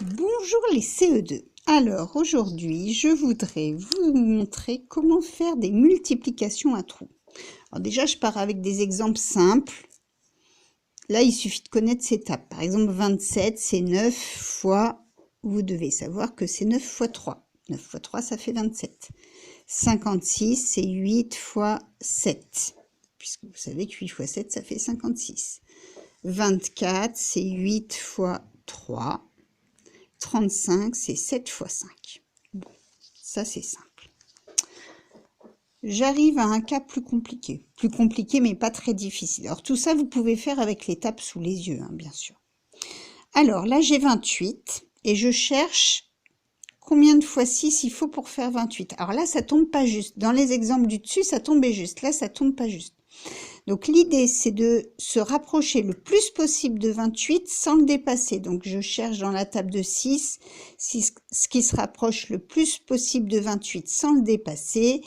Bonjour les CE2. Alors aujourd'hui, je voudrais vous montrer comment faire des multiplications à trous. Alors déjà, je pars avec des exemples simples. Là, il suffit de connaître ces étapes. Par exemple, 27, c'est 9 fois, vous devez savoir que c'est 9 fois 3. 9 fois 3, ça fait 27. 56, c'est 8 fois 7. Puisque vous savez que 8 fois 7, ça fait 56. 24, c'est 8 fois 3. 35, c'est 7 fois 5. Bon, ça c'est simple. J'arrive à un cas plus compliqué. Plus compliqué, mais pas très difficile. Alors tout ça, vous pouvez faire avec l'étape sous les yeux, hein, bien sûr. Alors là, j'ai 28 et je cherche combien de fois 6 il faut pour faire 28. Alors là, ça tombe pas juste. Dans les exemples du dessus, ça tombait juste. Là, ça tombe pas juste. Donc l'idée, c'est de se rapprocher le plus possible de 28 sans le dépasser. Donc je cherche dans la table de 6 ce qui se rapproche le plus possible de 28 sans le dépasser.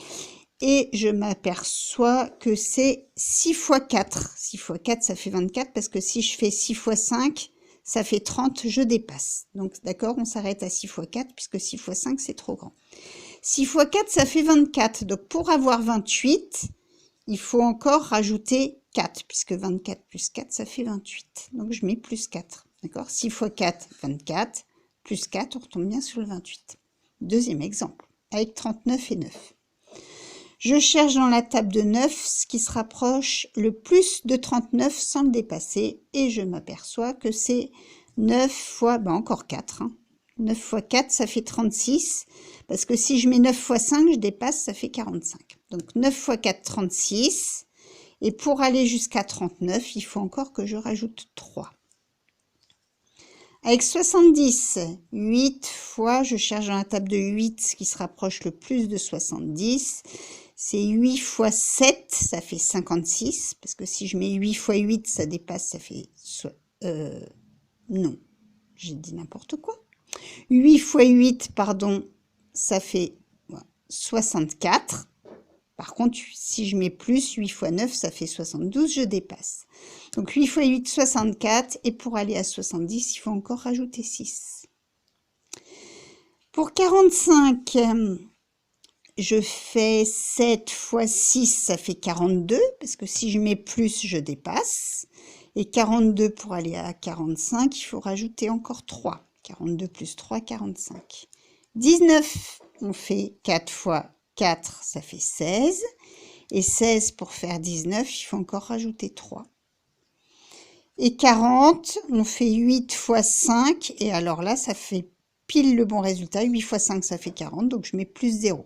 Et je m'aperçois que c'est 6 fois 4. 6 fois 4, ça fait 24 parce que si je fais 6 fois 5, ça fait 30, je dépasse. Donc d'accord, on s'arrête à 6 fois 4 puisque 6 fois 5, c'est trop grand. 6 fois 4, ça fait 24. Donc pour avoir 28, il faut encore rajouter 4, puisque 24 plus 4, ça fait 28. Donc, je mets plus 4. D'accord? 6 fois 4, 24. Plus 4, on retombe bien sur le 28. Deuxième exemple, avec 39 et 9. Je cherche dans la table de 9 ce qui se rapproche le plus de 39 sans le dépasser. Et je m'aperçois que c'est 9 fois, encore 4. 9 fois 4, ça fait 36. Parce que si je mets 9 fois 5, je dépasse, ça fait 45. Donc 9 fois 4, 36. Et pour aller jusqu'à 39, il faut encore que je rajoute 3. Avec 70, 8 fois, je cherche dans la table de 8 ce qui se rapproche le plus de 70. C'est 8 fois 7, ça fait 56. Parce que si je mets 8 fois 8, ça dépasse, ça fait... non, j'ai dit n'importe quoi. 8 fois 8, pardon, ça fait 64. Par contre, si je mets plus, 8 fois 9, ça fait 72, je dépasse. Donc 8 fois 8, 64. Et pour aller à 70, il faut encore rajouter 6. Pour 45, je fais 7 fois 6, ça fait 42. Parce que si je mets plus, je dépasse. Et 42, pour aller à 45, il faut rajouter encore 3. 42 plus 3, 45. 19, on fait 4 fois 4, ça fait 16. Et 16, pour faire 19, il faut encore rajouter 3. Et 40, on fait 8 fois 5. Et alors là, ça fait pile le bon résultat. 8 fois 5, ça fait 40. Donc, je mets plus 0.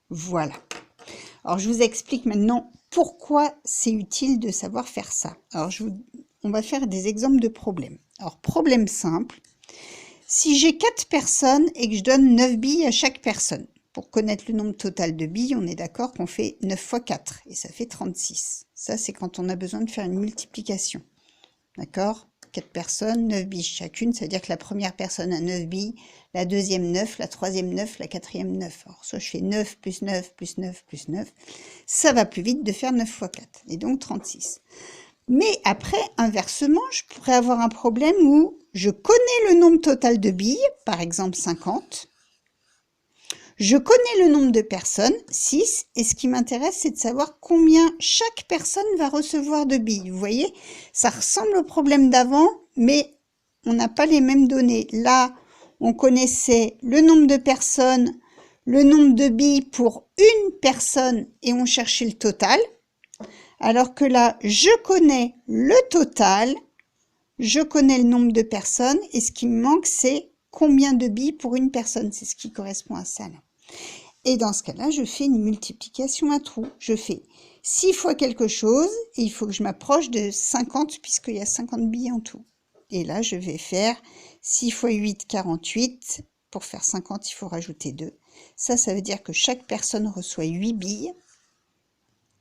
Voilà. Alors, je vous explique maintenant pourquoi c'est utile de savoir faire ça. Alors, on va faire des exemples de problèmes. Alors, problème simple. Si j'ai 4 personnes et que je donne 9 billes à chaque personne, pour connaître le nombre total de billes, on est d'accord qu'on fait 9 fois 4 et ça fait 36. Ça, c'est quand on a besoin de faire une multiplication. D'accord? 4 personnes, 9 billes chacune, ça veut dire que la première personne a 9 billes, la deuxième 9, la troisième 9, la quatrième 9. Alors, soit je fais 9 plus 9 plus 9 plus 9. Ça va plus vite de faire 9 fois 4, et donc 36. Mais après, inversement, je pourrais avoir un problème où je connais le nombre total de billes, par exemple 50. Je connais le nombre de personnes, 6, et ce qui m'intéresse, c'est de savoir combien chaque personne va recevoir de billes. Vous voyez, ça ressemble au problème d'avant, mais on n'a pas les mêmes données. Là, on connaissait le nombre de personnes, le nombre de billes pour une personne, et on cherchait le total. Alors que là, je connais le total, je connais le nombre de personnes, et ce qui me manque, c'est combien de billes pour une personne. C'est ce qui correspond à ça, là. Et dans ce cas-là, je fais une multiplication à trous. Je fais 6 fois quelque chose, et il faut que je m'approche de 50, puisqu'il y a 50 billes en tout. Et là, je vais faire 6 fois 8, 48. Pour faire 50, il faut rajouter 2. Ça veut dire que chaque personne reçoit 8 billes.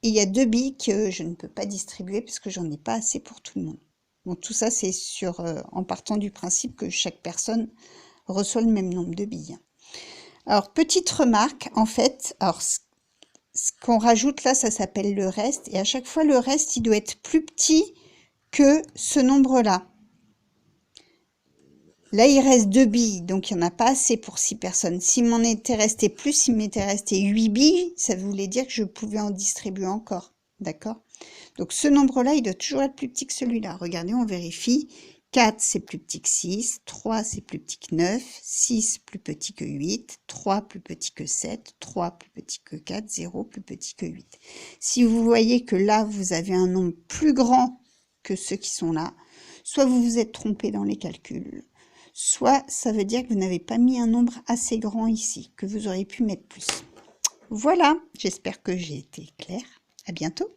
Et il y a 2 billes que je ne peux pas distribuer, parce que j'en ai pas assez pour tout le monde. Bon, tout ça, c'est en partant du principe que chaque personne reçoit le même nombre de billes. Alors, petite remarque, en fait, alors ce qu'on rajoute là, ça s'appelle le reste. Et à chaque fois, le reste, il doit être plus petit que ce nombre-là. Là, il reste 2 billes, donc il n'y en a pas assez pour 6 personnes. S'il m'en était resté plus, s'il m'était resté 8 billes, ça voulait dire que je pouvais en distribuer encore. D'accord? Donc ce nombre-là, il doit toujours être plus petit que celui-là. Regardez, on vérifie. 4, c'est plus petit que 6. 3, c'est plus petit que 9. 6, plus petit que 8. 3, plus petit que 7. 3, plus petit que 4. 0, plus petit que 8. Si vous voyez que là, vous avez un nombre plus grand que ceux qui sont là, soit vous vous êtes trompé dans les calculs, soit ça veut dire que vous n'avez pas mis un nombre assez grand ici, que vous auriez pu mettre plus. Voilà, j'espère que j'ai été claire. À bientôt.